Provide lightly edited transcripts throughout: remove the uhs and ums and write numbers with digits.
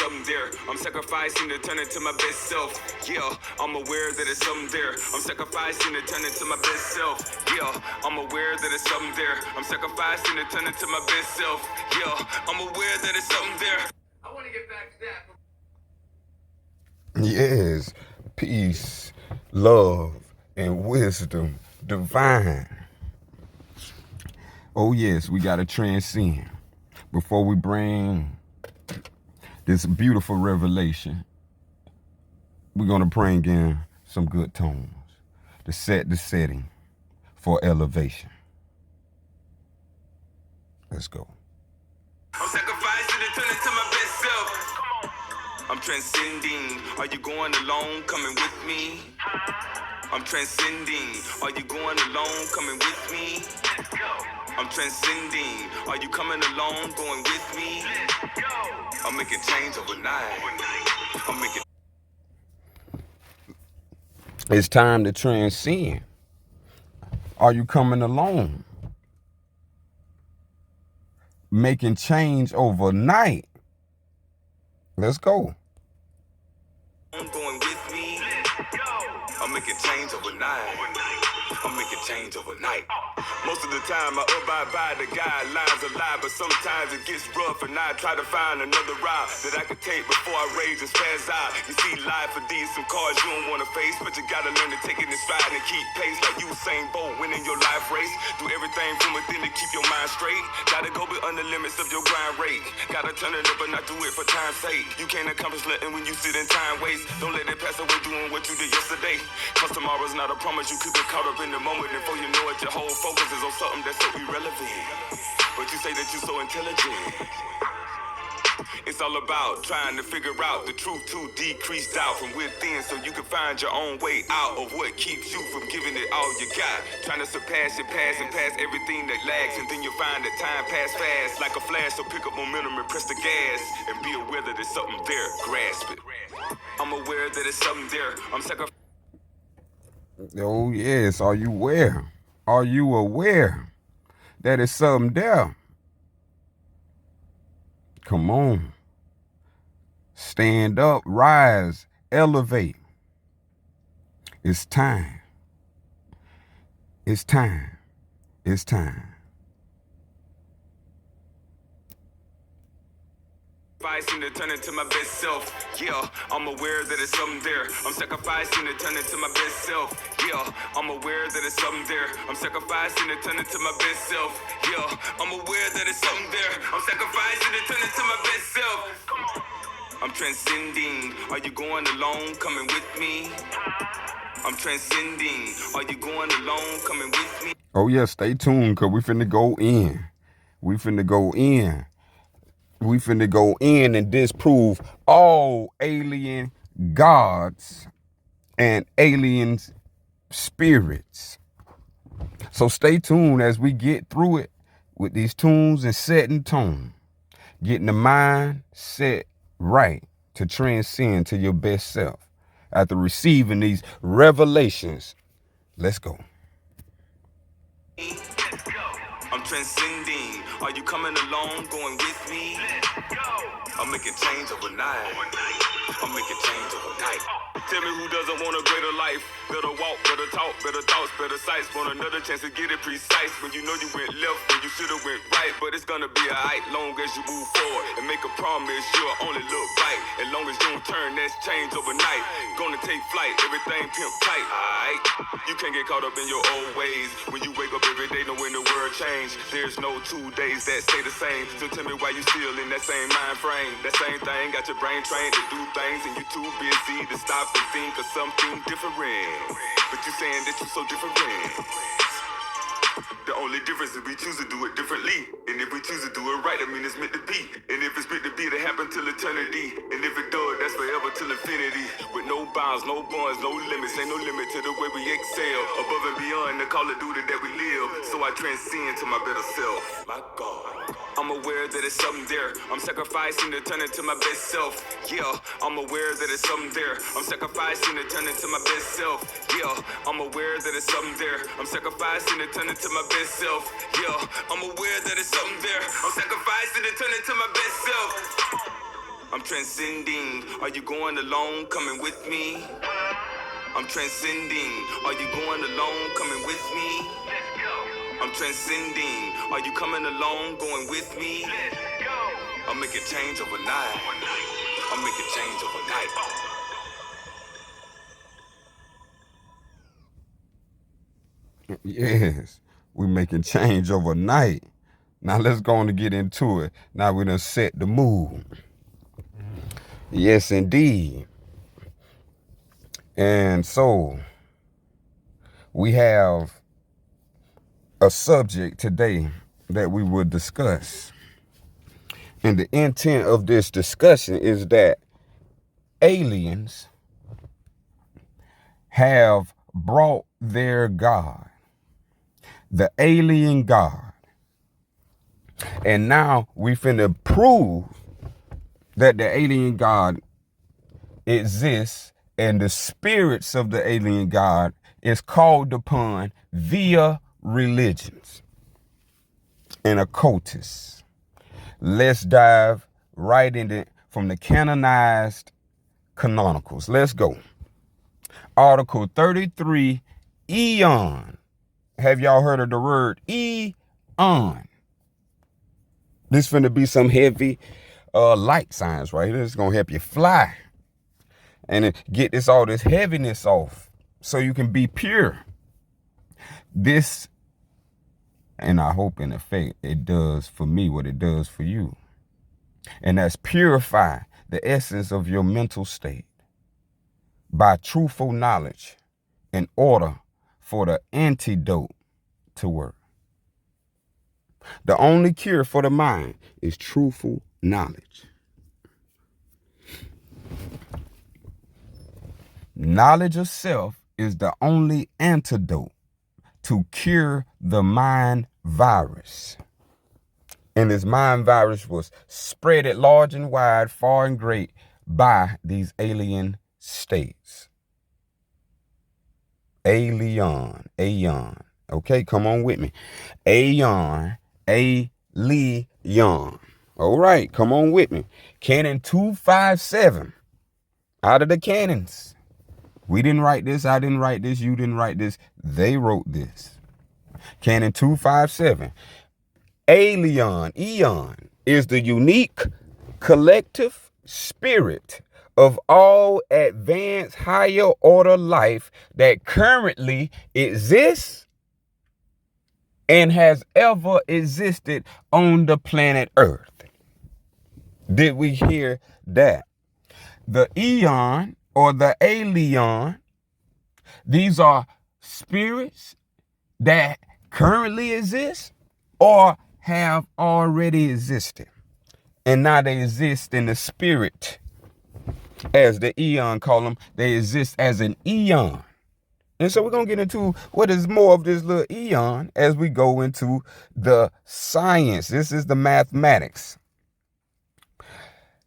something there. I'm sacrificing to turn into my best self. Yeah, I'm aware that it's something there. I'm sacrificing to turn into my best self. Yeah, I'm aware that it's something there. I'm sacrificing to turn into my best self. Yeah, I'm aware that it's something there. I want to get back to that. Yes, peace, love, and wisdom divine. Oh yes, we gotta transcend before we bring this beautiful revelation. We're gonna bring in some good tones to set the setting for elevation. Let's go. I'm sacrificing to turn into my best self. I'm transcending. Are you going alone? Coming with me. I'm transcending. Are you going alone? Coming with me. I'm transcending. Are you coming along? Going with me. I'm making change overnight. I'm making. It's time to transcend. Are you coming along? Making change overnight. Let's go. I'm going with me. I'm making change overnight. I'm making change overnight. Most of the time I abide by the guidelines of life, but sometimes it gets rough and I try to find another route that I could take before I rage and spaz out. You see, life for these some cards you don't want to face, but you gotta learn to take it in stride and keep pace like Usain Bolt winning your life race. Do everything from within to keep your mind straight. Gotta go beyond the limits of your grind rate. Gotta turn it up and not do it for time's sake. You can't accomplish nothing when you sit in time waste. Don't let it pass away doing what you did yesterday. Cause tomorrow's not a promise. You could get caught up in the moment, and before you know it, your whole focus is on something that's so irrelevant. But you say that you're so intelligent. It's all about trying to figure out the truth to decrease doubt from within, so you can find your own way out of what keeps you from giving it all you got. Trying to surpass your past and pass everything that lags, and then you find that time pass fast like a flash. So pick up momentum and press the gas and be aware that there's something there. Grasp it. I'm aware that it's something there. I'm sacrificing. Oh yes, are you aware? Are you aware that it's something there? Come on. Stand up, rise, elevate. It's time. It's time. It's time. Sacrificing to turn into my best self. Yeah, I'm aware that it's something there. I'm sacrificing to turn into my best self. Yeah, I'm aware that it's something there. I'm sacrificing to turn into my best self. Yeah, I'm aware that it's something there. I'm sacrificing to turn into my best self. I'm transcending. Are you going alone? Coming with me. I'm transcending. Are you going alone? Coming with me. Oh yeah, stay tuned, cause we finna go in. We finna go in. We finna go in and disprove all alien gods and alien spirits. So stay tuned as we get through it with these tunes and setting tone. Getting the mind set right to transcend to your best self. After receiving these revelations, let's go. I'm transcending. Are you coming along, going with me? I'm making change overnight. I'm making change overnight. Tell me who doesn't want a greater life. Better walk, better talk, better thoughts, better sights. Want another chance to get it precise. When you know you went left, when you should've went right. But it's gonna be alright, long as you move forward and make a promise you'll only look right. As long as you don't turn, that's change overnight. Gonna take flight, everything pimp tight, alright? You can't get caught up in your old ways. When you wake up every day knowing the world changed. There's no 2 days that stay the same. So tell me why you still in that same mind frame. That same thing got your brain trained to do things, and you too busy to stop and think of something different. But you saying that you so different. The only difference is we choose to do it differently. And if we choose to do it right, I mean it's meant to be. And if it's meant to be, it'll happen till eternity. And if it does, that's forever till infinity. With no bounds, no bonds, no limits. Ain't no limit to the way we excel. Above and beyond the call of duty that we live. So I transcend to my better self. My God. I'm aware that it's something there. I'm sacrificing to turn into my best self. Yeah, I'm aware that it's something there. I'm sacrificing to turn into my best self. Yeah, I'm aware that it's something there. I'm sacrificing to turn into my best self. Yeah, I'm aware that it's something there. I'm sacrificing to turn into my best self. I'm transcending. Are you going alone? Coming with me? I'm transcending. Are you going alone? Coming with me? I'm transcending. Are you coming along? Going with me? I'll make it change overnight. I'll make it change overnight. Yes, we making change overnight. Now let's go on to get into it. Now we done set the mood. Yes, indeed. And so we have a subject today that we will discuss. And the intent of this discussion is that aliens have brought their God, the alien God. And now we finna prove that the alien God exists and the spirits of the alien God is called upon via religions and occultists. Let's dive right into it from the canonized canonicals. Let's go. Article 33, Eon. Have y'all heard of the word Eon? This finna be some heavy light science right here. It's gonna help you fly and get all this heaviness off so you can be pure. This, and I hope in effect it does for me what it does for you. And that's purify the essence of your mental state by truthful knowledge in order for the antidote to work. The only cure for the mind is truthful knowledge. Knowledge of self is the only antidote to cure the mind virus. And this mind virus was spread at large and wide, far and great by these alien states. Alien. Okay, come on with me. Alien. All right, come on with me. Canon 257. Out of the canons. We didn't write this. I didn't write this. You didn't write this. They wrote this. Canon 257. Eon is the unique collective spirit of all advanced higher order life that currently exists and has ever existed on the planet Earth. Did we hear that? The Eon or the alien, these are spirits that currently exist or have already existed. And now they exist in the spirit, as the Eon call them. They exist as an Eon. And so we're going to get into what is more of this little Eon as we go into the science. This is the mathematics.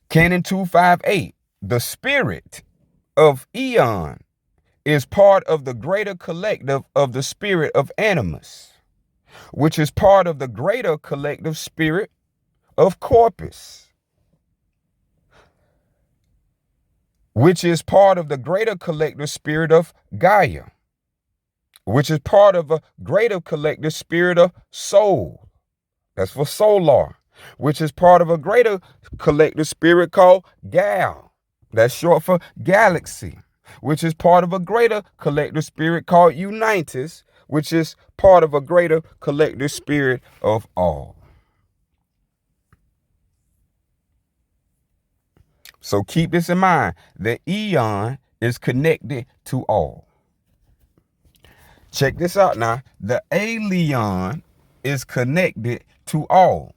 Canon 258, the spirit of Eon is part of the greater collective of the spirit of Animus, which is part of the greater collective spirit of Corpus, which is part of the greater collective spirit of Gaia, which is part of a greater collective spirit of Soul. That's for solar, which is part of a greater collective spirit called Gal. That's short for galaxy, which is part of a greater collective spirit called Unitas, which is part of a greater collective spirit of all. So keep this in mind. The Eon is connected to all. Check this out now. The alien is connected to all.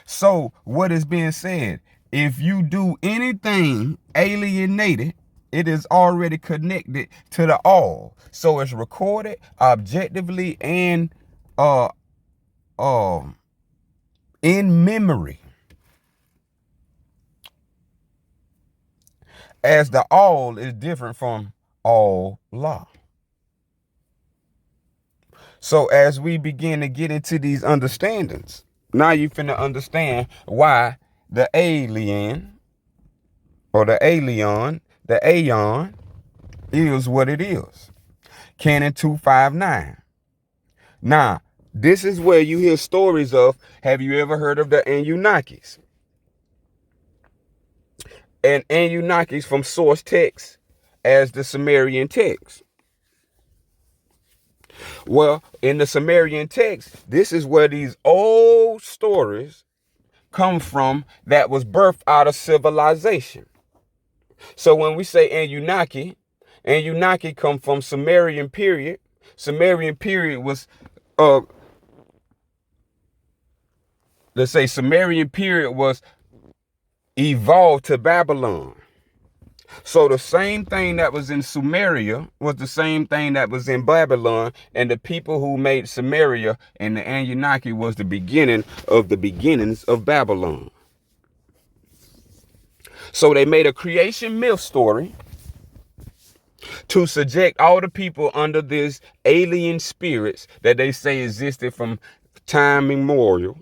So what is being said? If you do anything alienated, it is already connected to the all. So it's recorded objectively and in memory. As the all is different from all law. So as we begin to get into these understandings, now you finna understand why the alien or the Aeon is what it is. Canon 259. Now, this is where you hear stories of, have you ever heard of the Anunnakis? And Anunnakis from source text as the Sumerian text. Well, in the Sumerian text, this is where these old stories come from that was birthed out of civilization. So when we say Anunnaki, Anunnaki come from Sumerian period. Sumerian period was, let's say Sumerian period was evolved to Babylon. So the same thing that was in Sumeria was the same thing that was in Babylon, and the people who made Sumeria and the Anunnaki was the beginning of the beginnings of Babylon. So they made a creation myth story to subject all the people under these alien spirits that they say existed from time immemorial,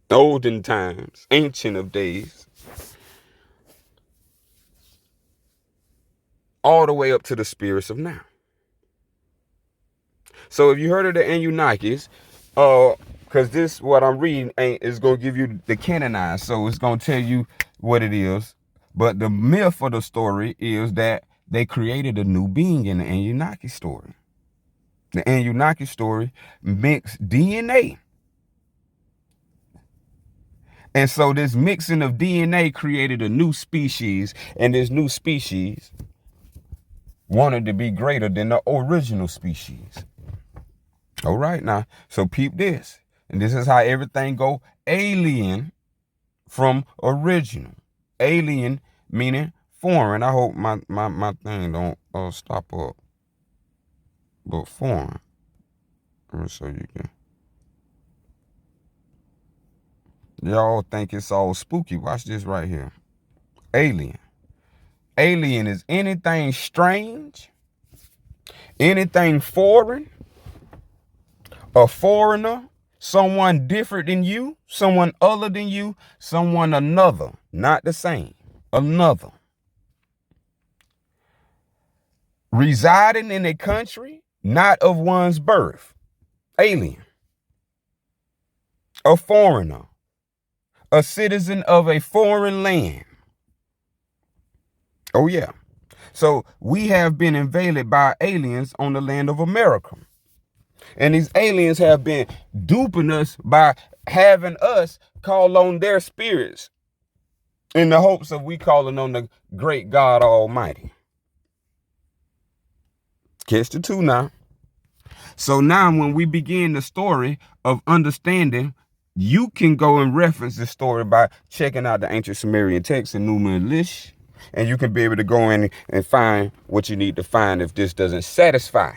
olden times, ancient of days, all the way up to the spirits of now. So if you heard of the Anunnakis, because this, what I'm reading, is going to give you the canonized, so it's going to tell you what it is. But the myth of the story is that they created a new being in the Anunnaki story. The Anunnaki story mixed DNA. And so this mixing of DNA created a new species, and this new species wanted to be greater than the original species. All right, now, so peep this. And this is how everything go alien from original. Alien meaning foreign. I hope my thing don't stop up. But foreign. So you can. Y'all think it's all spooky. Watch this right here. Alien. Alien is anything strange, anything foreign, a foreigner, someone different than you, someone other than you, someone another, not the same, another. Residing in a country not of one's birth, alien. A foreigner, a citizen of a foreign land. Oh yeah. So we have been invaded by aliens on the land of America. And these aliens have been duping us by having us call on their spirits in the hopes of we calling on the great God Almighty. Catch the two now. So now when we begin the story of understanding, you can go and reference this story by checking out the ancient Sumerian text in Enuma Elish, and you can be able to go in and find what you need to find if this doesn't satisfy.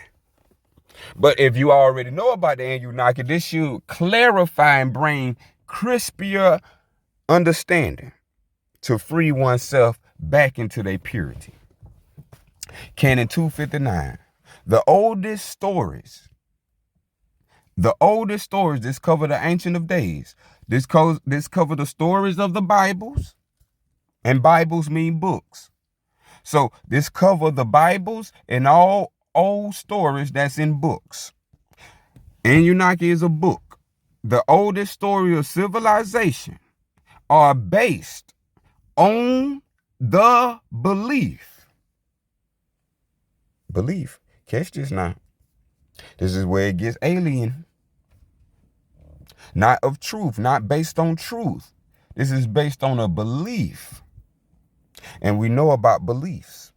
But if you already know about the Anunnaki, this should clarify and bring crispier understanding to free oneself back into their purity. Canon 259. The oldest stories this cover the Ancient of Days. This cover the stories of the Bibles, and Bibles mean books. So this cover the Bibles and all old stories that's in books. Anunnaki is a book. The oldest story of civilization are based on the belief. Belief. Catch this now. This is where it gets alien. Not of truth, not based on truth. This is based on a belief. And we know about beliefs.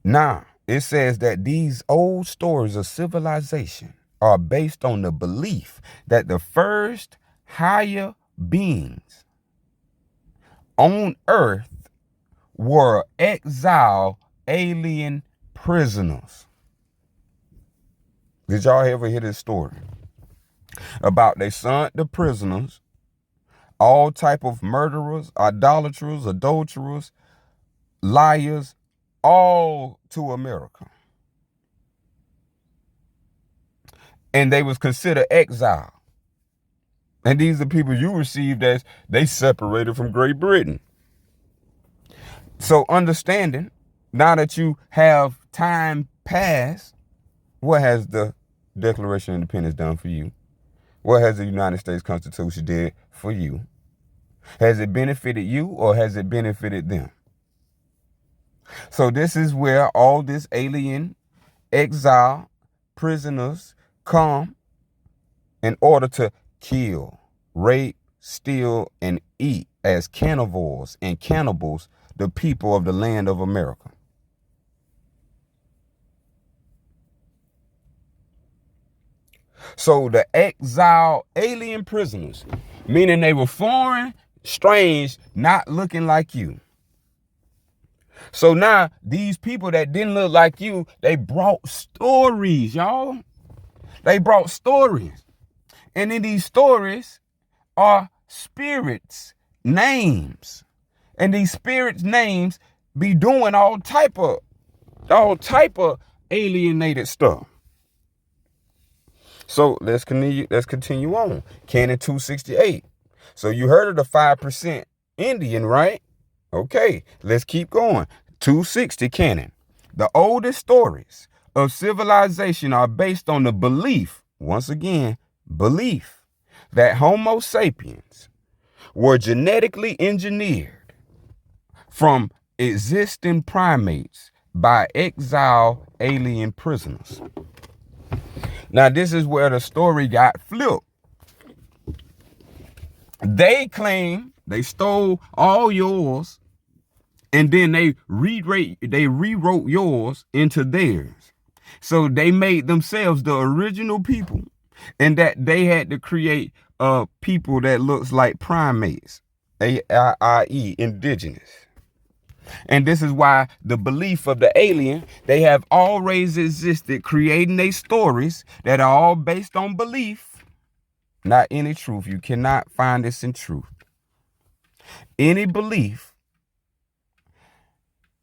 Now, it says that these old stories of civilization are based on the belief that the first higher beings on earth were exiled alien prisoners. Did y'all ever hear this story? About they sent the prisoners, all type of murderers, idolaters, adulterers, liars, all to America. And they was considered exile. And these are people you received as they separated from Great Britain. So understanding, now that you have time passed, what has the Declaration of Independence done for you? What has the United States Constitution did for you? Has it benefited you or has it benefited them? So this is where all this alien, exile, prisoners come in order to kill, rape, steal, and eat as carnivores and cannibals the people of the land of America. So the exile alien prisoners, meaning they were foreign, strange, not looking like you. So now these people that didn't look like you, they brought stories, y'all. They brought stories. And in these stories are spirits' names. And these spirits' names be doing all type of alienated stuff. So let's continue on. Canon 268. So you heard of the 5% Indian, right? Okay, let's keep going. 260 Canon. The oldest stories of civilization are based on the belief, once again, belief, that Homo sapiens were genetically engineered from existing primates by exile alien prisoners. Now, this is where the story got flipped. They claim they stole all yours, and then they rewrote yours into theirs. So they made themselves the original people, and that they had to create a people that looks like primates, i.e. indigenous. And this is why the belief of the alien, they have always existed, creating their stories that are all based on belief, not any truth. You cannot find this in truth. Any belief.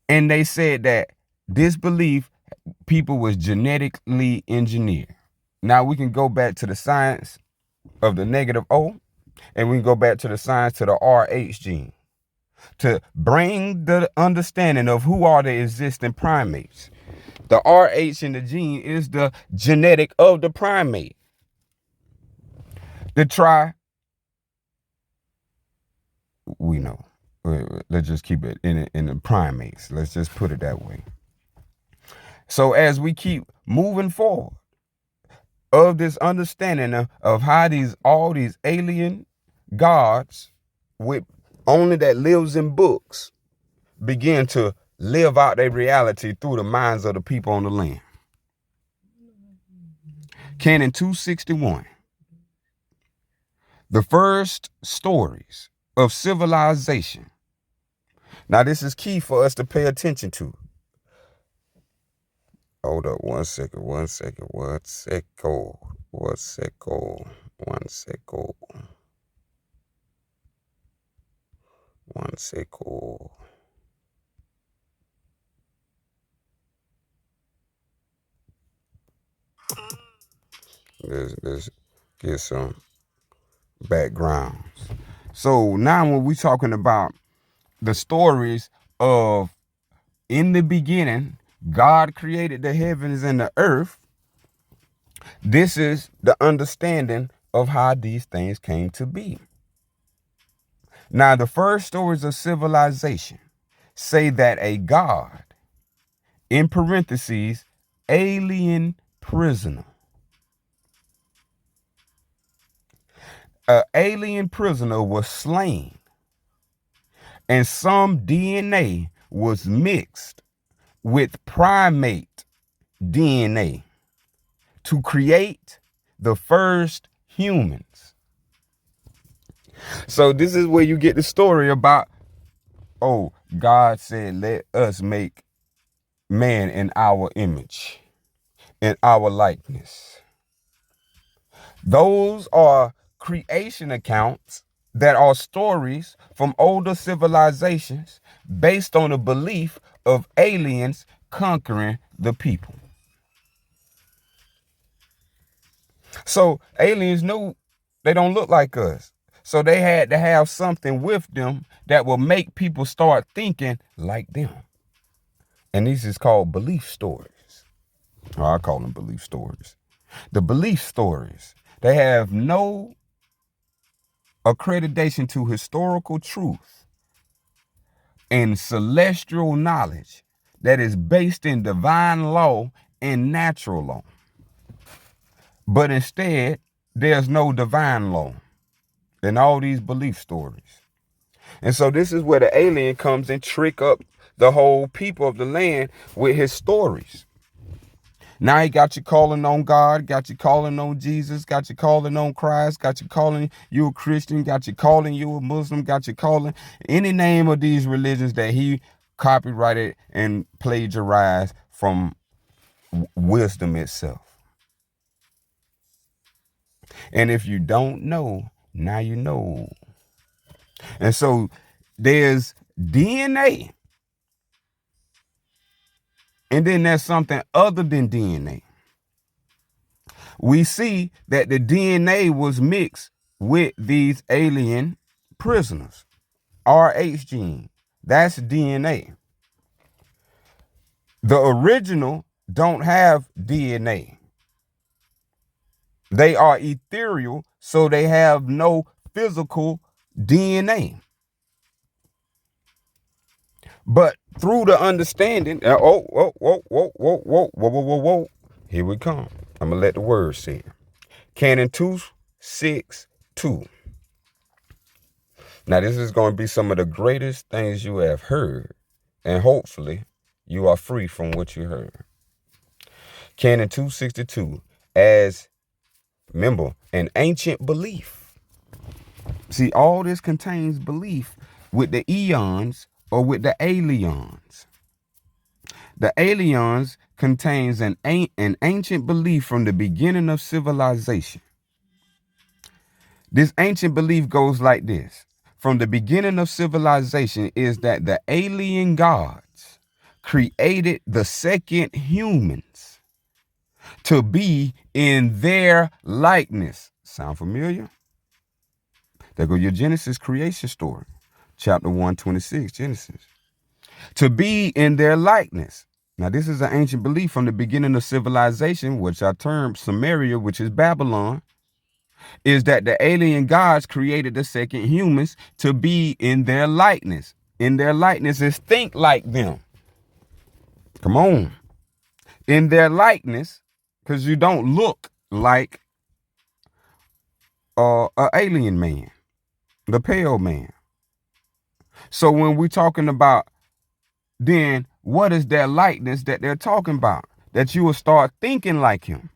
And they said that this belief, people was genetically engineered. Now we can go back to the science of the negative O, and we can go back to the science to the Rh gene, to bring the understanding of who are the existing primates. The Rh in the gene is the genetic of the primate. We know. Let's just keep it in the primates. Let's just put it that way. So as we keep moving forward of this understanding of how all these alien gods with only that lives in books begin to live out their reality through the minds of the people on the land. Canon 261. The first stories of civilization. Now this is key for us to pay attention to. Hold up one second. Let's get some backgrounds. So now when we're talking about the stories of in the beginning, God created the heavens and the earth, this is the understanding of how these things came to be. Now, the first stories of civilization say that a God, in parentheses, alien prisoner, an alien prisoner was slain, and some DNA was mixed with primate DNA to create the first humans. So this is where you get the story about, oh, God said, let us make man in our image, in our likeness. Those are creation accounts that are stories from older civilizations based on the belief of aliens conquering the people. So aliens know they don't look like us. So they had to have something with them that will make people start thinking like them. And this is called belief stories. Or I call them belief stories. The belief stories, they have no accreditation to historical truth and celestial knowledge that is based in divine law and natural law. But instead, there's no divine law in all these belief stories. And so this is where the alien comes and trick up the whole people of the land with his stories. Now he got you calling on God, got you calling on Jesus, got you calling on Christ, got you calling you a Christian, got you calling you a Muslim, got you calling any name of these religions that he copyrighted and plagiarized from wisdom itself. And if you don't know, now you know. And so there's DNA. And then there's something other than DNA. We see that the DNA was mixed with these alien prisoners. RH gene, that's DNA. The original don't have DNA. They are ethereal, so they have no physical DNA. But through the understanding, whoa, here we come. I'm gonna let the word say it. Canon 262. Now this is going to be some of the greatest things you have heard, and hopefully you are free from what you heard. Canon 262, as remember, an ancient belief. See, all this contains belief with the eons or with the aliens. The aliens contains an ancient belief from the beginning of civilization. This ancient belief goes like this. From the beginning of civilization is that the alien gods created the second humans to be in their likeness. Sound familiar? There go your Genesis creation story. Chapter 126, Genesis. To be in their likeness. Now, this is an ancient belief from the beginning of civilization, which I term Sumeria, which is Babylon, is that the alien gods created the second humans to be in their likeness. In their likeness is think like them. Come on. In their likeness, because you don't look like an alien man, the pale man. So when we're talking about, then what is their likeness that they're talking about? That you will start thinking like him,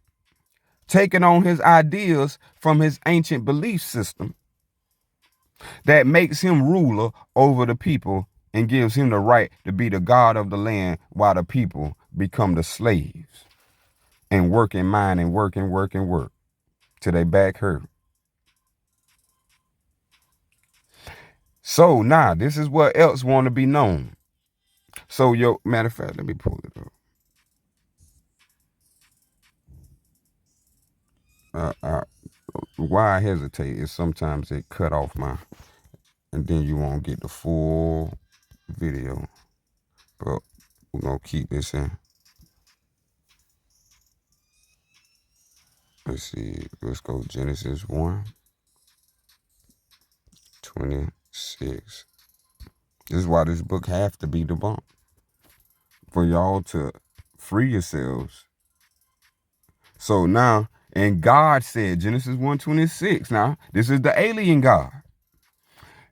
taking on his ideas from his ancient belief system that makes him ruler over the people and gives him the right to be the God of the land while the people become the slaves and work and mine and work till they back hurt. So now this is what else want to be known. So matter of fact, let me pull it up. Why I hesitate is sometimes it cut off and then you won't get the full video. But we're gonna keep this in. Let's see, let's go Genesis 1:26. This is why this book have to be debunked. For y'all to free yourselves. So now, and God said, Genesis 1:26. Now, this is the alien God.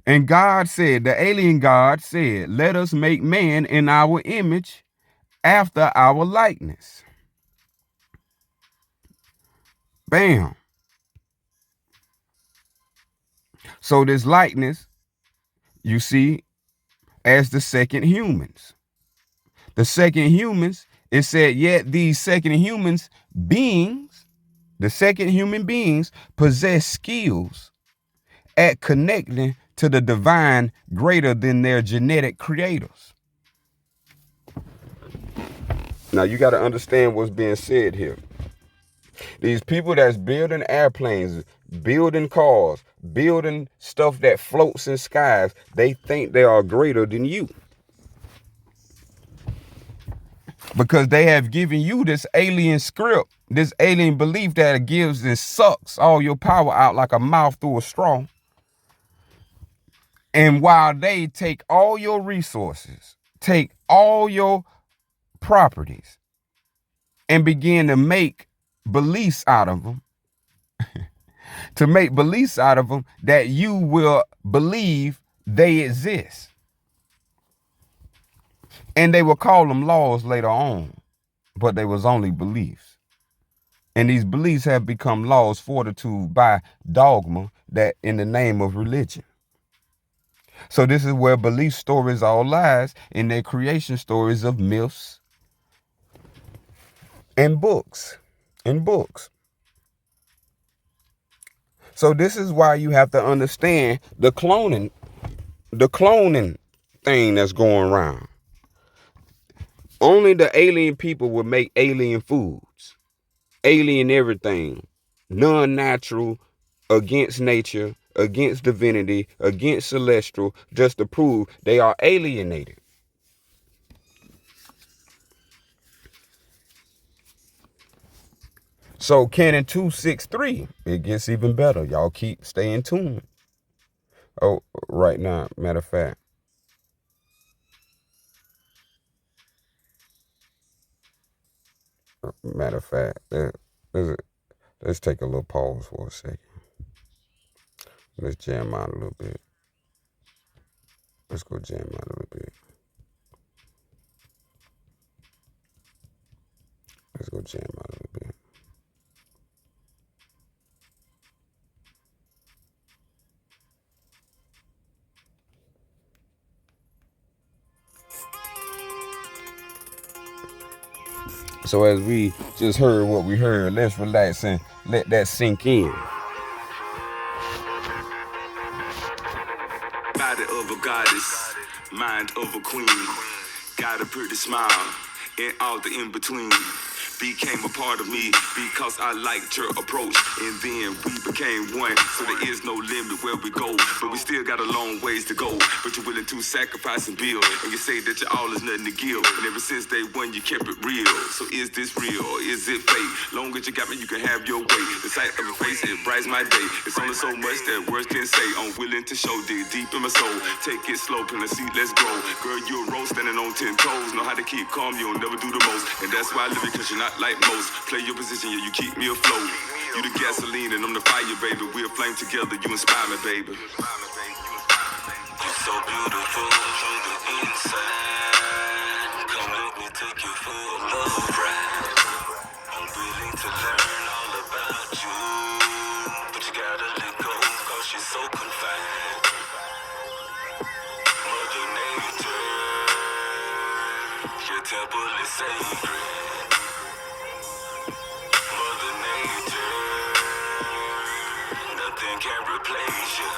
And God said, the alien God said, let us make man in our image after our likeness. Bam. So this likeness, you see, as the second humans. The second humans, it said, yet these second humans beings, the second human beings possess skills at connecting to the divine greater than their genetic creators. Now you got to understand what's being said here. These people that's building airplanes, building cars, building stuff that floats in skies, they think they are greater than you. Because they have given you this alien script, this alien belief that gives and sucks all your power out like a mouth through a straw. And while they take all your resources, take all your properties, and begin to make beliefs out of them, that you will believe they exist. And they will call them laws later on, but they was only beliefs. And these beliefs have become laws fortitude by dogma that in the name of religion. So this is where belief stories all lies, in their creation stories of myths and books. So this is why you have to understand the cloning thing that's going around. Only the alien people would make alien foods, alien everything, non-natural, against nature, against divinity, against celestial, just to prove they are alienated. So Canon 263, it gets even better. Y'all keep staying tuned. Oh, right now, matter of fact. Let's take a little pause for a second. Let's jam out a little bit. Let's go jam out a little bit. Let's go jam out a little bit. So as we just heard what we heard, let's relax and let that sink in. Body of a goddess, mind of a queen. Got a pretty smile and all the in between. Became a part of me because I liked your approach, and then we became one. So there is no limit where we go, but we still got a long ways to go. But you're willing to sacrifice and build, and you say that your all is nothing to give. And ever since day one, you kept it real. So is this real or is it fake? Long as you got me, you can have your way. The sight of your face, it brightens my day. It's only so much that words can say. I'm willing to show, dig deep in my soul. Take it slow, plant a seed, let's grow. Girl, you're a rose standing on 10 toes. Know how to keep calm, you'll never do the most. And that's why I live it, cause you're not like most. Play your position, yeah, you keep me afloat. You the gasoline and I'm the fire, baby. We're flame together, you inspire me, baby. You're so beautiful from the inside. Come let me take you for a love ride. I'm willing to learn all about you, but you gotta let go, cause she's so confined. Mother Nature, your temple is sacred. Mother Nature, nothing can replace you.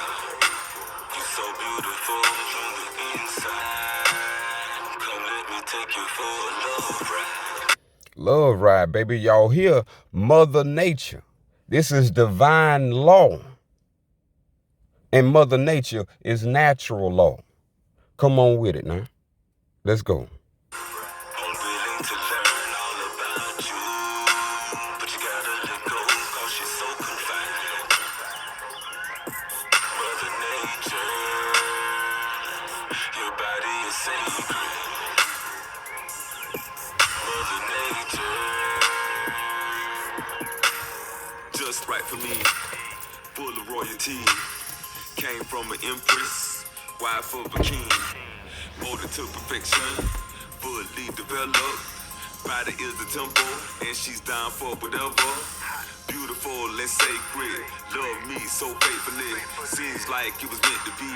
You're so beautiful from the inside. Come let me take you for a love ride. Love ride, baby. Y'all hear Mother Nature. This is divine law. And Mother Nature is natural law. Come on with it now. Let's go. I'm willing to learn all about you, but you gotta let go, cause she's so confined. Mother Nature, your body is sacred. Mother Nature, just right for me, full of royalty. Came from an empress, wife of a king. Molded to perfection, fully developed. Body is the temple, and she's down for whatever. Beautiful and sacred, love me so faithfully. Seems like it was meant to be,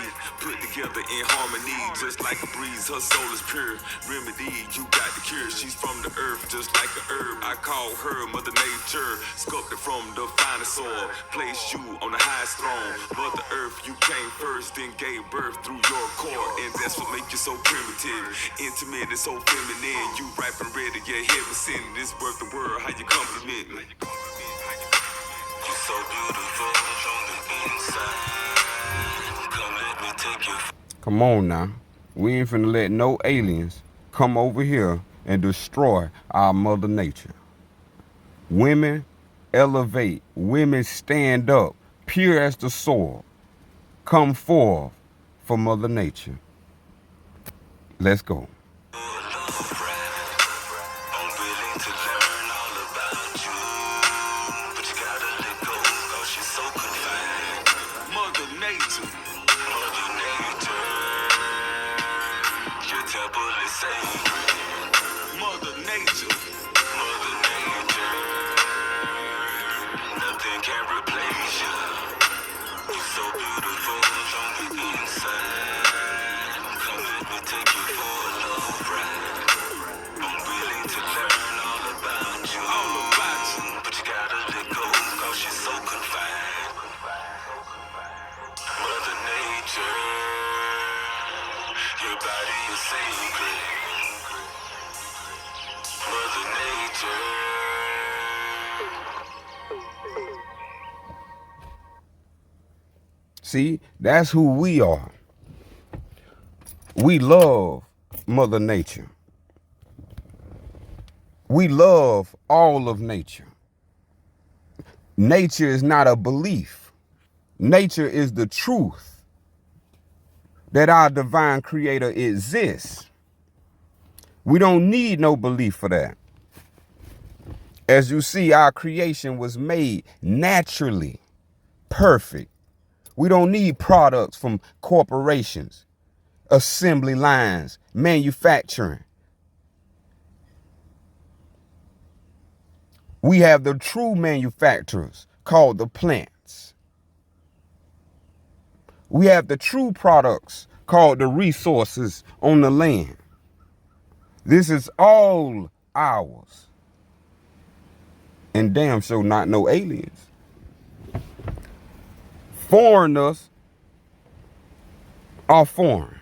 put together in harmony. Just like a breeze, her soul is pure. Remedy, you got the cure. She's from the earth, just like a herb. I call her Mother Nature, sculpted from the finest soil. Placed you on the highest throne. Mother Earth, you came first, then gave birth through your core. And that's what make you so primitive, intimate and so feminine. You ripe and ready, yeah, heaven sent. This worth the world, how you compliment me. so beautiful from the inside. Come let me take you. Come on now. We ain't finna let no aliens come over here and destroy our mother nature. Women elevate. Women stand up, pure as the soil. Come forth for mother nature. Let's go. Nothing can replace you. You're so beautiful from the inside. Come let me take you for a love ride. I'm willing to learn all about you. But you gotta let go, cause you're so confined. Mother Nature, your body is sacred. Mother Nature. See, that's who we are. We love Mother Nature. We love all of nature. Nature is not a belief. Nature is the truth that our divine creator exists. We don't need no belief for that. As you see, our creation was made naturally perfect. We don't need products from corporations, assembly lines, manufacturing. We have the true manufacturers called the plants. We have the true products called the resources on the land. This is all ours. And damn sure not no aliens. Foreigners are foreign.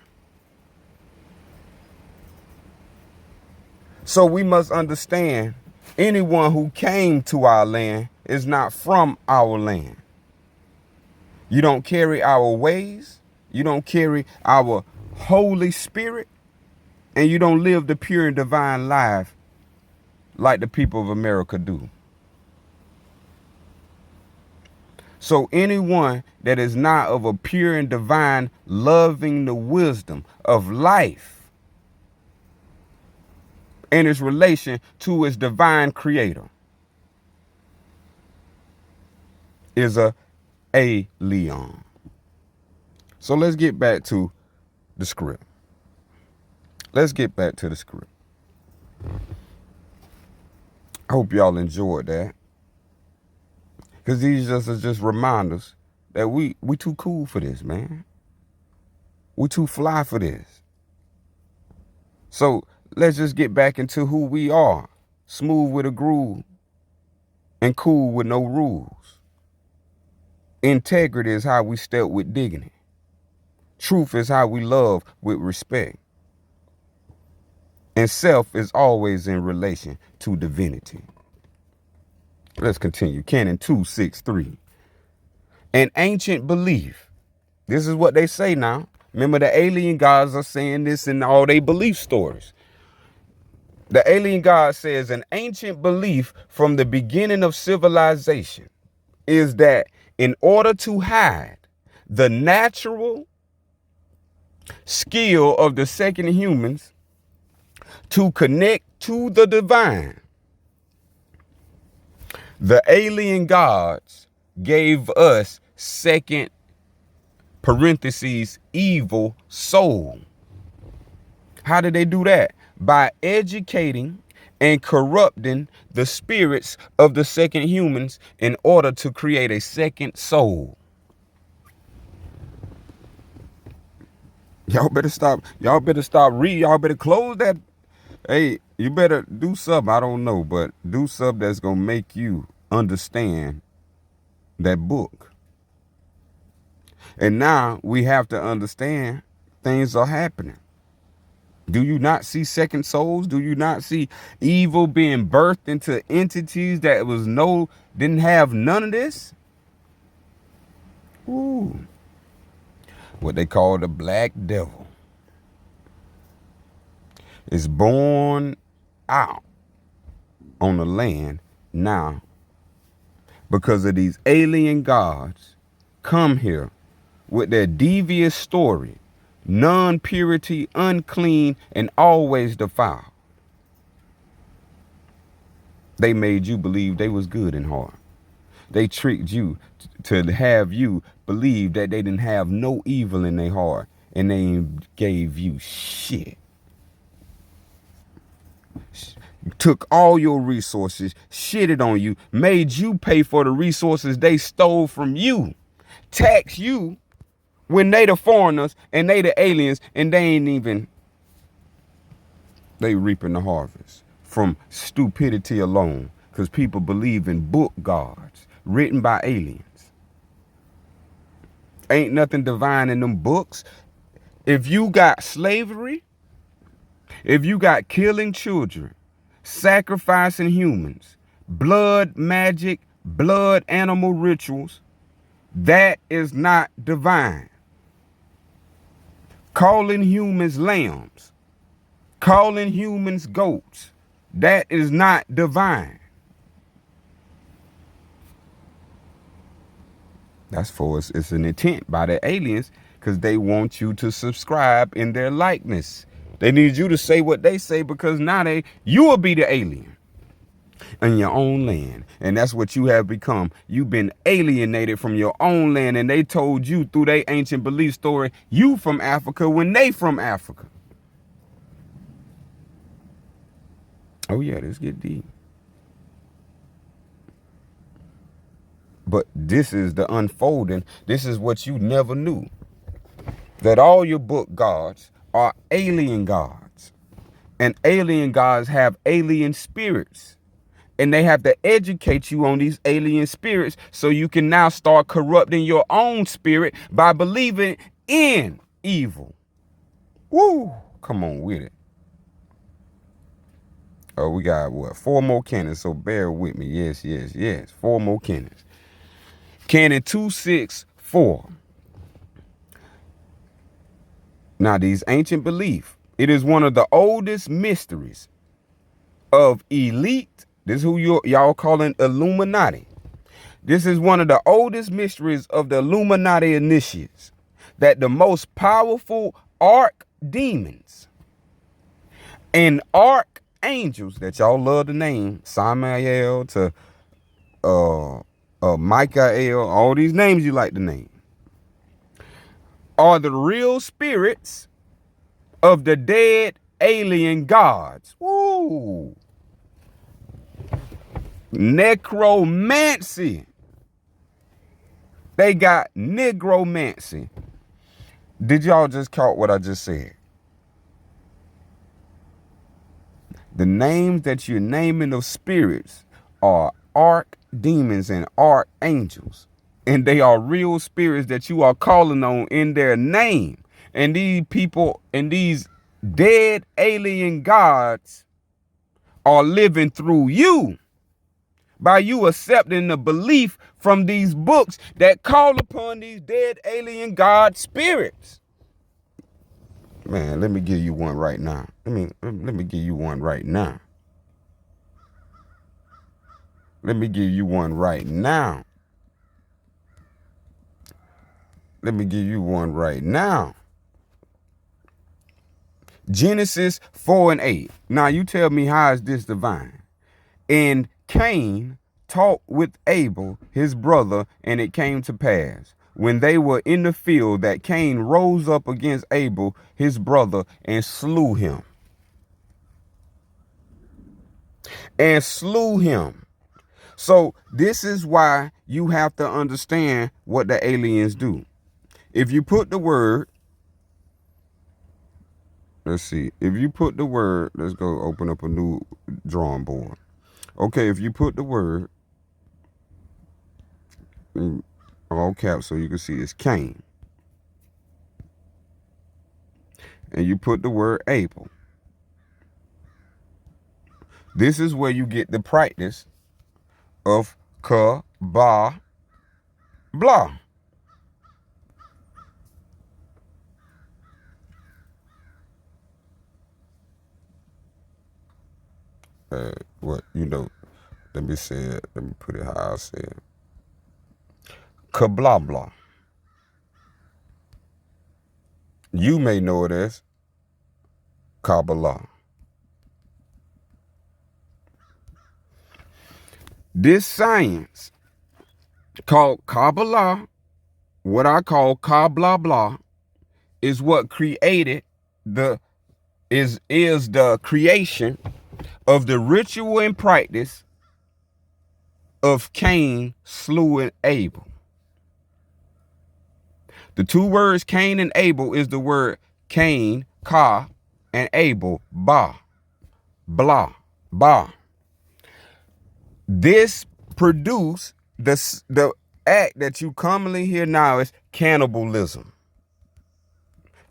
So we must understand anyone who came to our land is not from our land. You don't carry our ways. You don't carry our Holy Spirit. And you don't live the pure and divine life like the people of America do. So anyone that is not of a pure and divine, loving the wisdom of life and its relation to its divine creator is a alien. So let's get back to the script. Let's get back to the script. I hope y'all enjoyed that. Because these are just reminders that we too cool for this, man. We too fly for this. So let's just get back into who we are. Smooth with a groove and cool with no rules. Integrity is how we step with dignity. Truth is how we love with respect. And self is always in relation to divinity. Let's continue. Canon 263. An ancient belief. This is what they say now. Remember, the alien gods are saying this in all their belief stories. The alien god says an ancient belief from the beginning of civilization is that in order to hide the natural skill of the second humans to connect to the divine, the alien gods gave us second parentheses evil soul. How did they do that? By educating and corrupting the spirits of the second humans in order to create a second soul. Y'all better stop. Y'all better stop reading. Y'all better close that. Hey, you better do something. I don't know, but do something that's going to make you understand that book. And now we have to understand things are happening. Do you not see second souls? Do you not see evil being birthed into entities that didn't have none of this? Ooh. What they call the black devil is born out on the land now because of these alien gods come here with their devious story, non-purity, unclean, and always defiled. They made you believe they was good in heart. They tricked you to have you believe that they didn't have no evil in their heart, and they gave you shit. Took all your resources, shitted on you, made you pay for the resources they stole from you, tax you when they the foreigners and they the aliens, and they reaping the harvest from stupidity alone, because people believe in book gods written by aliens. Ain't nothing divine in them books. If you got slavery, if you got killing children, sacrificing humans, blood magic, blood animal rituals, that is not divine. Calling humans lambs, calling humans goats, that is not divine. That's for us. It's an intent by the aliens, because they want you to subscribe in their likeness. They need you to say what they say, because now you will be the alien in your own land. And that's what you have become. You've been alienated from your own land, and they told you through their ancient belief story, you from Africa when they from Africa. Oh yeah, let's get deep. But this is the unfolding. This is what you never knew. That all your book gods are alien gods. And alien gods have alien spirits. And they have to educate you on these alien spirits so you can now start corrupting your own spirit by believing in evil. Woo! Come on with it. Oh, we got what? 4 more cannons, so bear with me. Yes. 4 more cannons. Canon 264. Now, these ancient belief, it is one of the oldest mysteries of elite. This is who y'all calling Illuminati. This is one of the oldest mysteries of the Illuminati initiates, that the most powerful archdemons and archangels that y'all love to name, Samael to Michael, all these names you like to name, are the real spirits of the dead alien gods. Woo! Necromancy. They got negromancy. Did y'all just caught what I just said? The names that you're naming of spirits are archdemons and archangels. And they are real spirits that you are calling on in their name. And these people and these dead alien gods are living through you by you accepting the belief from these books that call upon these dead alien god spirits. Man, let me give you one right now. Let me give you one right now. Let me give you one right now. Let me give you one right now. Genesis 4:8. Now you tell me, how is this divine? And Cain talked with Abel, his brother, and it came to pass, when they were in the field, that Cain rose up against Abel, his brother, and slew him. So this is why you have to understand what the aliens do. If you put the word, let's see, if you put the word, let's go open up a new drawing board. Okay, if you put the word in all caps so you can see it's Cain, and you put the word Abel, this is where you get the practice of Kabbalah. What, let me say it. Let me put it how I say it. Kabla. You may know it as Kabbalah. This science called Kabbalah, what I call Kabla, is what created is the creation of the ritual and practice of Cain slewing Abel. The two words Cain and Abel is the word Cain, Ka, and Abel, Ba, Blah, Ba. This produced the act that you commonly hear now is cannibalism.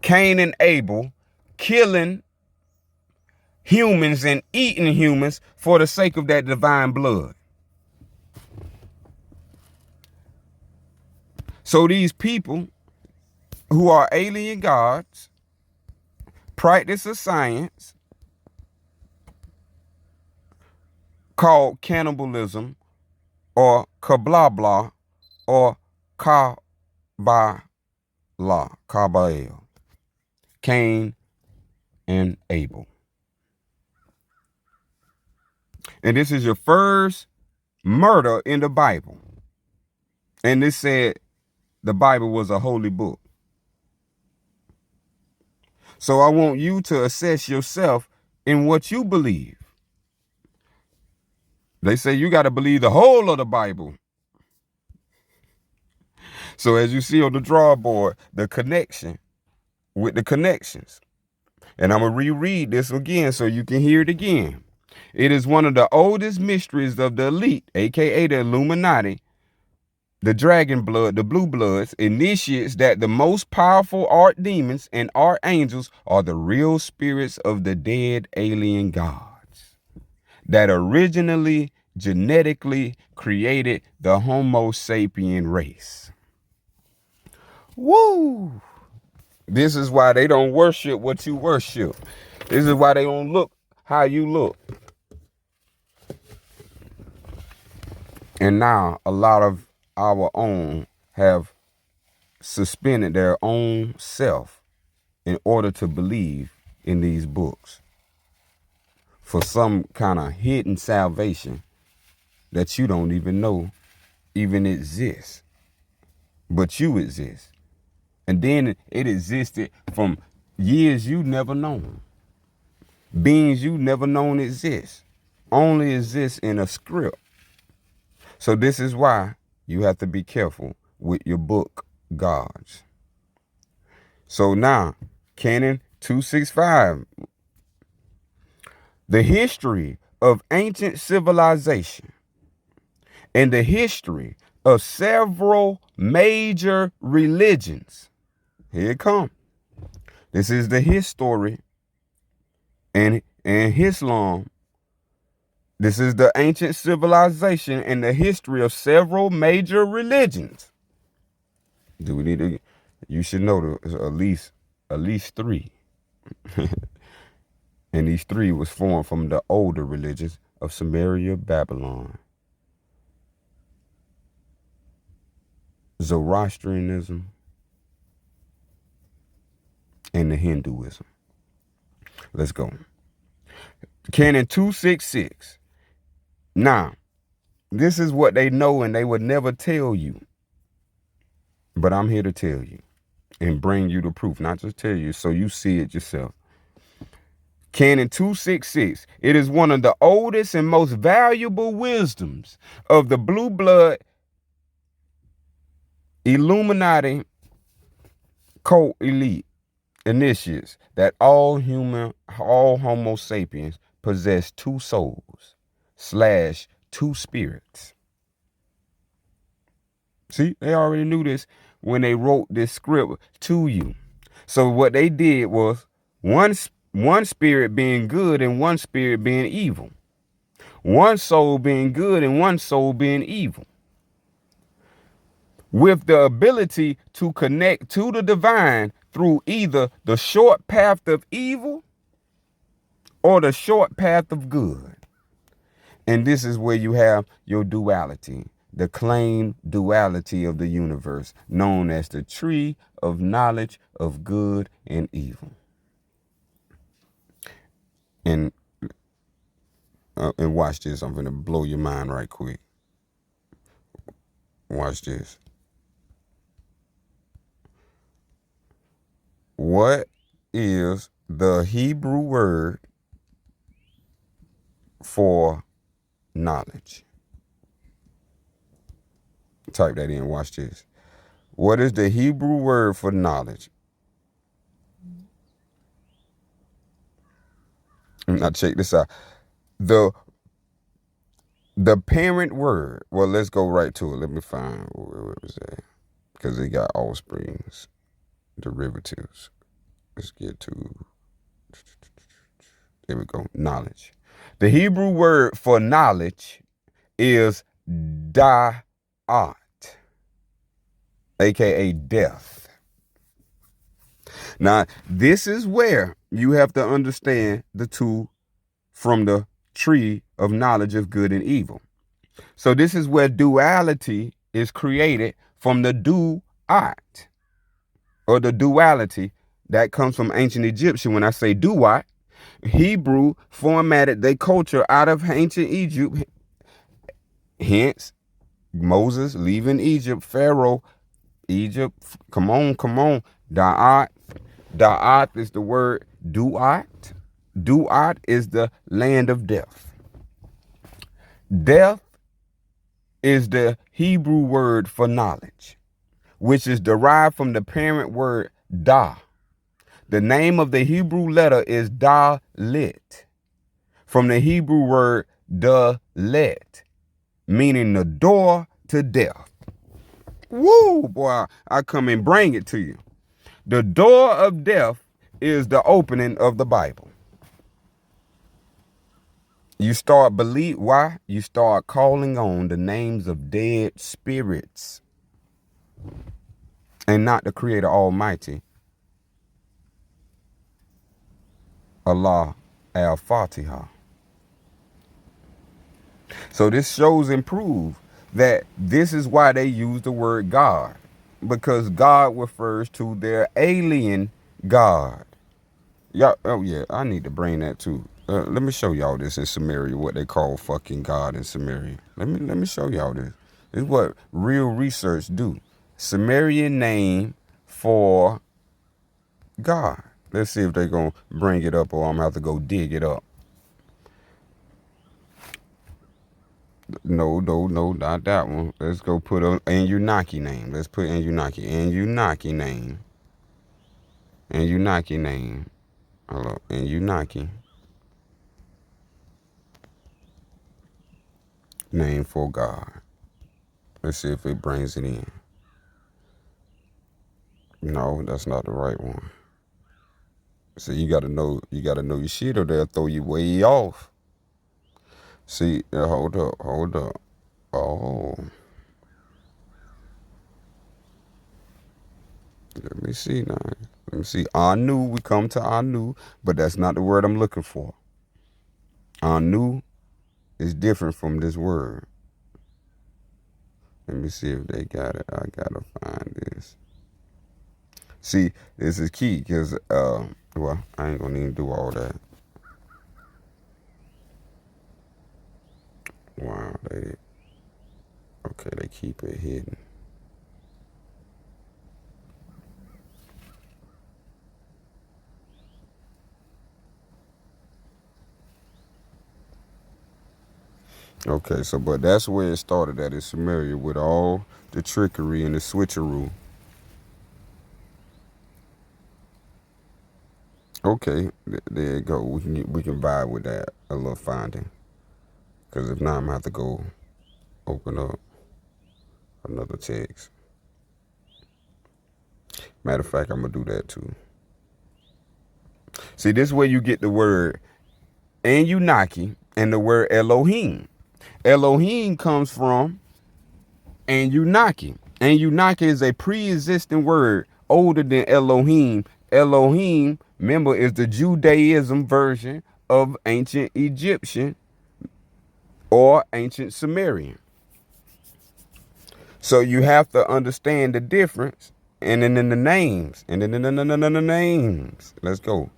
Cain and Abel killing humans and eating humans for the sake of that divine blood. So these people who are alien gods practice a science called cannibalism or Kabla or Kabbalah, Cain and Abel. And this is your first murder in the Bible. And this said the Bible was a holy book. So I want you to assess yourself in what you believe. They say you got to believe the whole of the Bible. So as you see on the drawboard, the connection with the connections. And I'm going to reread this again so you can hear it again. It is one of the oldest mysteries of the elite, aka the Illuminati, the dragon blood, the blue bloods, initiates that the most powerful archdemons and archangels are the real spirits of the dead alien gods that originally genetically created the Homo sapien race. Woo! This is why they don't worship what you worship. This is why they don't look how you look. And now a lot of our own have suspended their own self in order to believe in these books for some kind of hidden salvation that you don't even know even exists. But you exist. And then it existed from years you never known. Beings you never known exist. Only exist in a script. So this is why you have to be careful with your book gods. So now, Canon 265. The history of ancient civilization and the history of several major religions. Here it comes. This is the history and Islam. This is the ancient civilization and the history of several major religions. Do we need to? You should know there's at least three. And these three was formed from the older religions of Sumeria, Babylon, Zoroastrianism, and the Hinduism. Let's go. Canon 266. Now, this is what they know and they would never tell you. But I'm here to tell you and bring you the proof, not just tell you so you see it yourself. Canon 266. It is one of the oldest and most valuable wisdoms of the blue blood Illuminati cult elite initiates that all Homo sapiens possess two souls / two spirits. See, they already knew this when they wrote this script to you. So what they did was one spirit being good and one spirit being evil. One soul being good and one soul being evil. With the ability to connect to the divine through either the short path of evil or the short path of good. And this is where you have your duality, the claimed duality of the universe, known as the tree of knowledge of good and evil. And watch this. I'm going to blow your mind right quick. Watch this. What is the Hebrew word for knowledge? Type that in. Watch this. What is the Hebrew word for knowledge? Now check this out. The parent word. Well, let's go right to it. Let me find where was that, because it got offsprings, derivatives. Let's get to. There we go. Knowledge. The Hebrew word for knowledge is da'at, aka death. Now, this is where you have to understand the two from the tree of knowledge of good and evil. So this is where duality is created from the du'at, or the duality that comes from ancient Egyptian. When I say du'at, Hebrew formatted their culture out of ancient Egypt. Hence, Moses leaving Egypt, Pharaoh, Egypt. Come on. Da'at. Da'at is the word du'at. Du'at is the land of death. Death is the Hebrew word for knowledge, which is derived from the parent word da. The name of the Hebrew letter is dalet, from the Hebrew word dalet, meaning the door to death. Woo, boy, I come and bring it to you. The door of death is the opening of the Bible. You start why? You start calling on the names of dead spirits and not the Creator Almighty, Allah al-Fatiha. So this shows and proves that this is why they use the word God, because God refers to their alien God. Y'all, oh yeah, I need to bring that too. Let me show y'all this in Samaria, what they call fucking God in Samaria. Let me show y'all this. This is what real research do. Sumerian name for God. Let's see if they're going to bring it up, or I'm going to have to go dig it up. No, not that one. Let's go put an Anunnaki name. Let's put Anunnaki name. Anunnaki name. Hello, Anunnaki name for God. Let's see if it brings it in. No, that's not the right one. So you gotta know your shit, or they'll throw you way off. See, hold up. Oh. Let me see now. Let me see. Anu, we come to Anu, but that's not the word I'm looking for. Anu is different from this word. Let me see if they got it. I gotta find this. See, this is key, because, well, I ain't gonna even do all that. Wow, they keep it hidden. Okay, so, but that's where it started at, in Samaria, with all the trickery and the switcheroo. Okay, there you go. We can vibe with that, a little finding. Because if not, I'm gonna have to go open up another text. Matter of fact, I'm gonna do that too. See, this is where you get the word Anunnaki and the word Elohim. Elohim comes from Anunnaki. Anunnaki is a pre-existing word older than Elohim. Elohim, remember, is the Judaism version of ancient Egyptian, or ancient Sumerian. So you have to understand the difference. And then in the names. And then in the names. Let's go.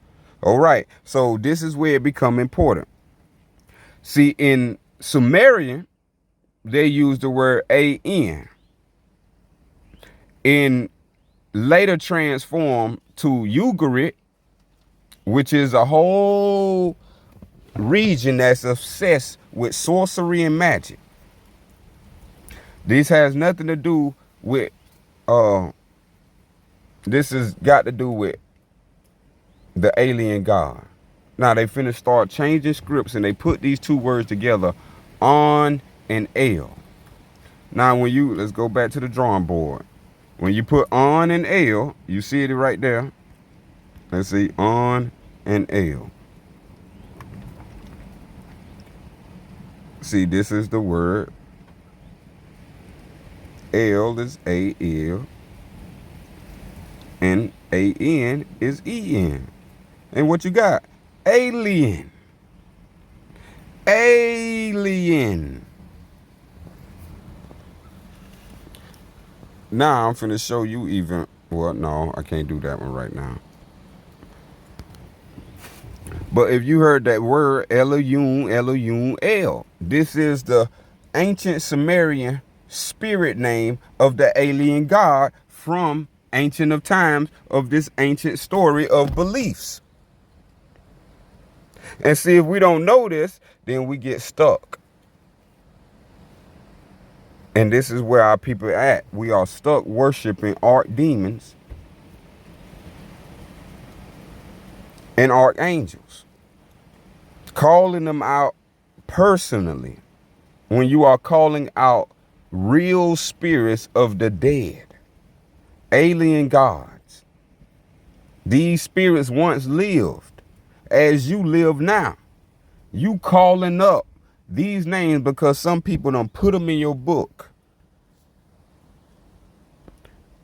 All right. So this is where it become important. See, in Sumerian, they use the word an. In later transform to Ugarit, which is a whole region that's obsessed with sorcery and magic. This has nothing to do with this has got to do with the alien god. Now they finna start changing scripts and they put these two words together, on and el. Now when you, let's go back to the drawing board. When you put on and el, you see it right there. Let's see, on and el. See, this is the word. El is A-L. And A-N is E-N. And what you got? Alien. Alien. Now I'm finna show you even, well, no, I can't do that one right now. But if you heard that word, Elohim, Elohim, El, this is the ancient Sumerian spirit name of the alien god from ancient of times, of this ancient story of beliefs. And see, if we don't know this, then we get stuck. And this is where our people are at. We are stuck worshiping archdemons and archangels, calling them out personally, when you are calling out real spirits of the dead, alien gods. These spirits once lived as you live now. You calling up these names because some people done put them in your book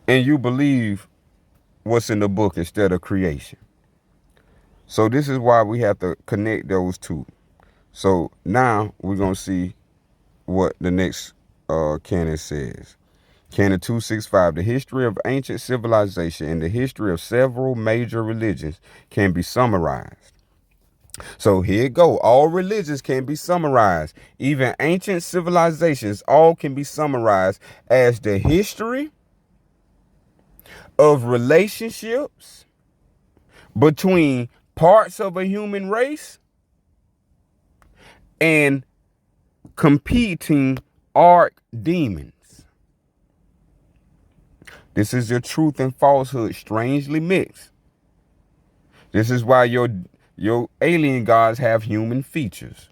and you believe what's in the book instead of creation. So this is why we have to connect those two. So now we're going to see what the next canon says. Canon 265, the history of ancient civilization and the history of several major religions can be summarized. So here it go. All religions can be summarized. Even ancient civilizations, all can be summarized as the history of relationships between parts of a human race and competing archdemons. This is your truth and falsehood strangely mixed. This is why your alien gods have human features.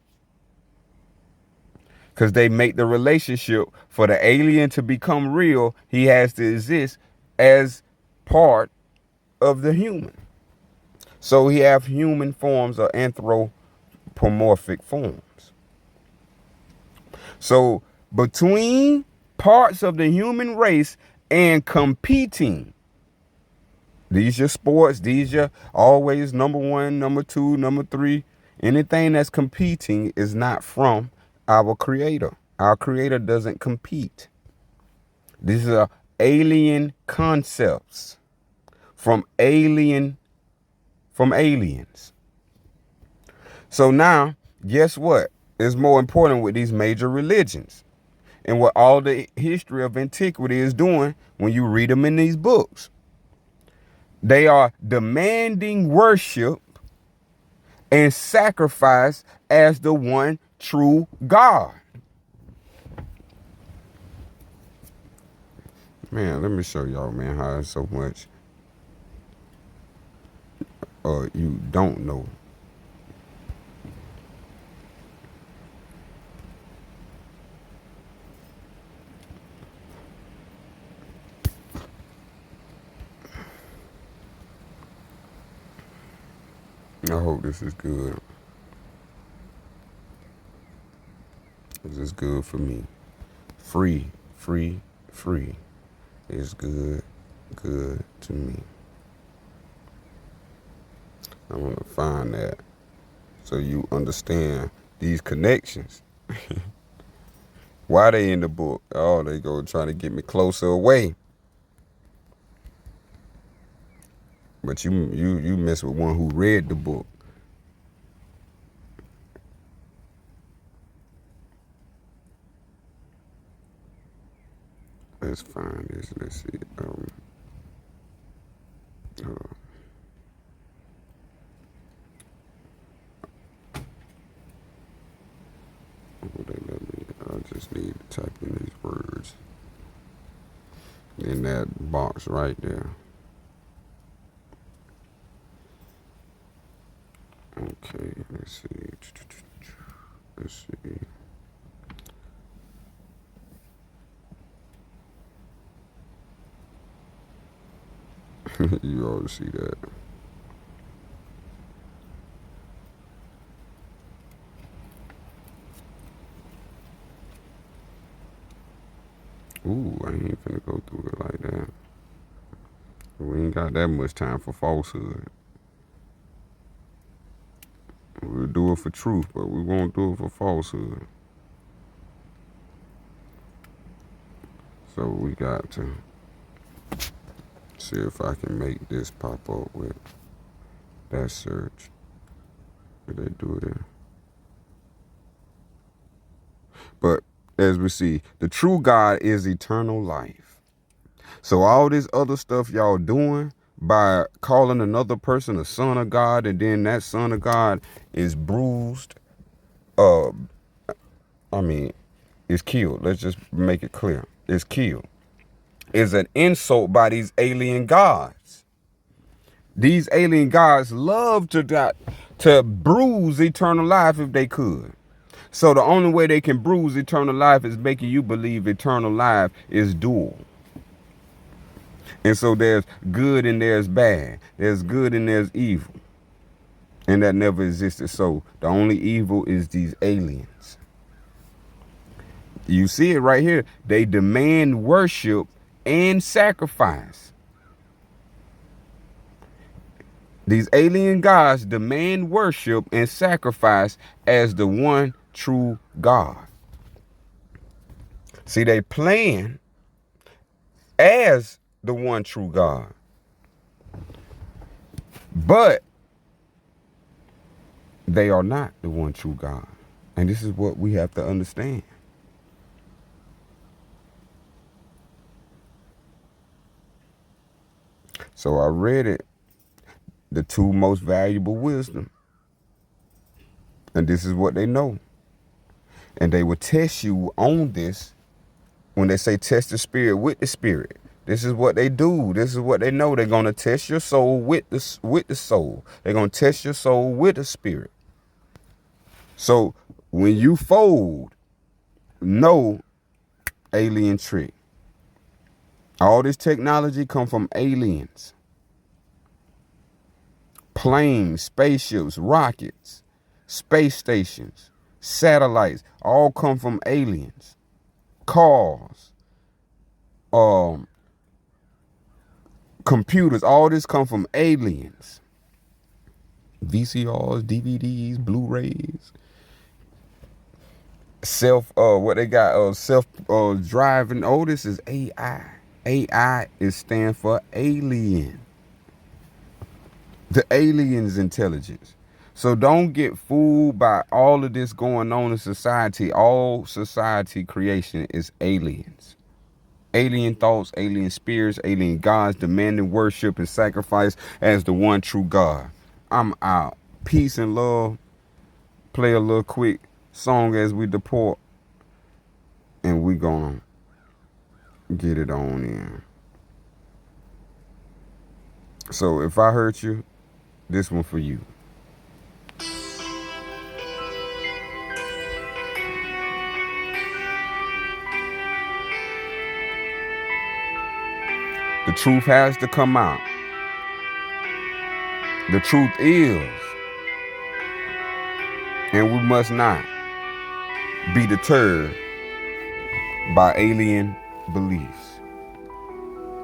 Because they make the relationship for the alien to become real, he has to exist as part of the human. So he have human forms or anthropomorphic forms. So between parts of the human race and competing, these are sports, these are always number one, number two, number three. Anything that's competing is not from our creator. Our creator doesn't compete. These are alien concepts from aliens. So now, guess what is more important with these major religions and what all the history of antiquity is doing when you read them in these books? They are demanding worship and sacrifice as the one true God. Man, let me show y'all, man, how so much you don't know. I hope this is good. This is good for me. Free is good to me. I want to find that so you understand these connections Why they in the book? Oh, they go trying to get me closer away. But you mess with one who read the book. Let's find this. Let's see. I just need to type in these words in that box right there. Okay, let's see. Let's see. You ought to see that. Ooh, I ain't finna go through it like that. We ain't got that much time for falsehood. We'll do it for truth, but we won't do it for falsehood. So we got to see if I can make this pop up with that search. Did they do it? But as we see, the true God is eternal life. So all this other stuff y'all doing by calling another person a son of God, and then that son of God is bruised, is killed. Let's just make it clear. It's killed. Is an insult by these alien gods. These alien gods love to bruise eternal life if they could. So the only way they can bruise eternal life is making you believe eternal life is dual. And so there's good and there's bad. There's good and there's evil. And that never existed. So the only evil is these aliens. You see it right here. They demand worship and sacrifice. These alien gods demand worship and sacrifice as the one true God. See, they playing as the one true God. But they are not the one true God. And this is what we have to understand. So I read it, the two most valuable wisdom. And this is what they know. And they will test you on this when they say test the spirit with the spirit. This is what they do. This is what they know. They're going to test your soul with the soul. They're going to test your soul with the spirit. So when you fold, no alien trick. All this technology come from aliens. Planes, spaceships, rockets, space stations, satellites, all come from aliens. Cars, computers, all this come from aliens. VCRs, DVDs, Blu-rays, self driving. Oh, this is AI. AI is stand for alien. The alien's intelligence. So don't get fooled by all of this going on in society. All society creation is aliens. Alien thoughts, alien spirits, alien gods demanding worship and sacrifice as the one true God. I'm out. Peace and love. Play a little quick song as we depart. And we gonna get it on in. So if I hurt you, this one for you. The truth has to come out. The truth is, and we must not be deterred by alien beliefs.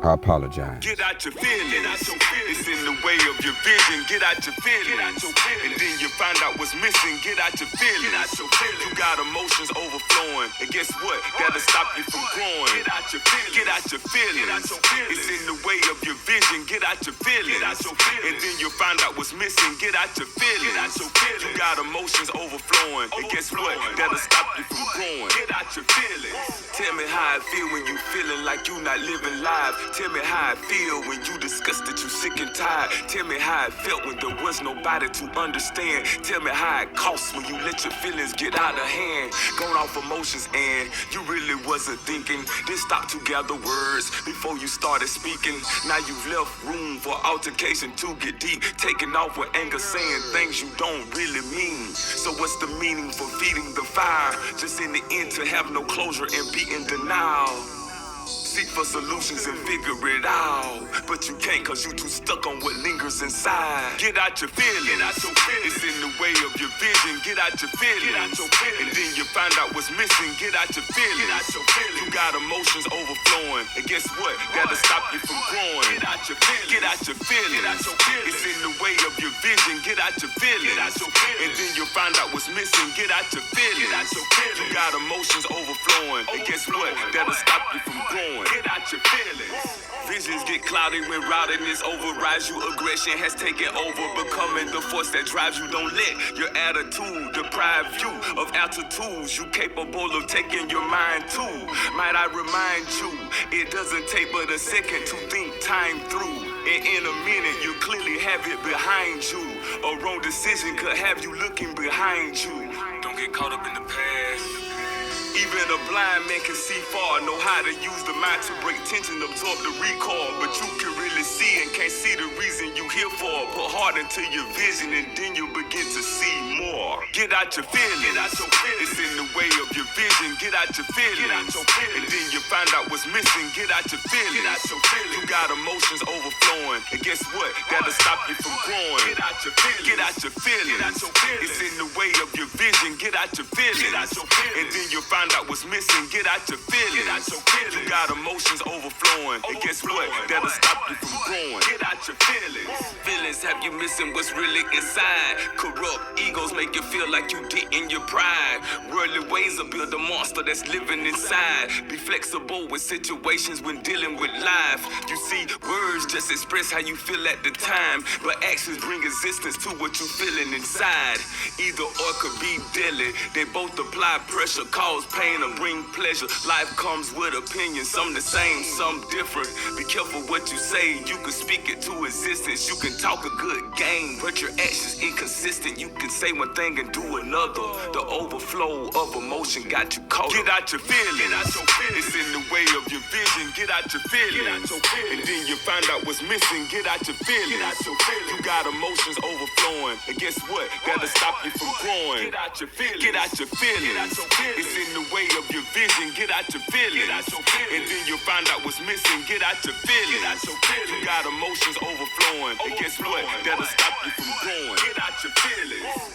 I apologize. Get out your feelings. It's in the way of your vision. Get out your feelings. And then you find out what's missing. Get out your feelings. You got emotions overflowing. And guess what? That'll stop you from growing. Get out your feelings. Get out your feelings. It's in the way of your vision. Get out your feelings. And then you find out what's missing. Get out your feelings. You got emotions overflowing. And guess what? That'll stop you from growing. Get out your feelings. Tell me how I feel when you feeling like you not living life. Tell me how I feel when you discuss that you sick and tired. Tell me how it felt when there was nobody to understand. Tell me how it costs when you let your feelings get out of hand. Going off emotions and you really wasn't thinking. Then stop to gather words before you started speaking. Now you've left room for altercation to get deep. Taking off with anger, saying things you don't really mean. So what's the meaning for feeding the fire? Just in the end to have no closure and be in denial. Seek for solutions and figure it out. But you can't cause you too stuck on what lingers inside. Get out your feelings. It's in the way of your vision. Get out your feelings. And then you find out what's missing. Get out your feelings. You got emotions overflowing. And guess what? That'll stop you from growing. Get out your feelings. Get out your feelings. It's in the way of your vision. Get out your feelings. And then you find out what's missing. Get out your feelings. You got emotions overflowing. And guess what? That'll stop you from growing. Get out your feelings. Visions get cloudy when rowdiness overrides you. Aggression has taken over, becoming the force that drives you. Don't let your attitude deprive you of altitudes you capable of taking your mind to. Might I remind you, it doesn't take but a second to think time through. And in a minute, you clearly have it behind you. A wrong decision could have you looking behind you. Don't get caught up in the past. Even a blind man can see far, know how to use the mind to break tension, absorb the recall. But you can really see and can't see the reason you here for. Put heart into your vision and then you begin to see more. Get out your feelings. It's in the way of your vision. Get out your feelings. And then you find out what's missing. Get out your feelings. You got emotions overflowing. And guess what? That'll stop you from growing. Get out your feelings. Get out your feelings. It's in the way of your vision. Get out your feelings. And then you find out what's missing. Get out your feelings. You got emotions overflowing. And guess what? That'll stop you from growing. Get out your feelings. Feelings have you missing what's really inside. Corrupt egos make you feel like you did in your pride. Worldly ways will build a monster that's living inside. Be flexible with situations when dealing with life. You see, words just express how you feel at the time, but actions bring existence to what you feeling inside. Either or could be deadly. They both apply pressure, cause pain or bring pleasure. Life comes with opinions, some the same, some different. Be careful what you say, you can speak it to existence. You can talk a good game, but your actions inconsistent. You can say one thing and do another. The overflow of emotion got you caught. Get out your feelings. It's in the way of your vision. Get out your feelings. And then you find out what's missing. Get out your feelings. You got emotions overflowing. And guess what? That'll stop you from growing. Get out your feelings. Get out your feelings. It's in the way of your vision. Get out your feelings. And then you find out what's missing. Get out your feelings. You got emotions overflowing. And guess what? That'll stop you from growing. Get out your feelings.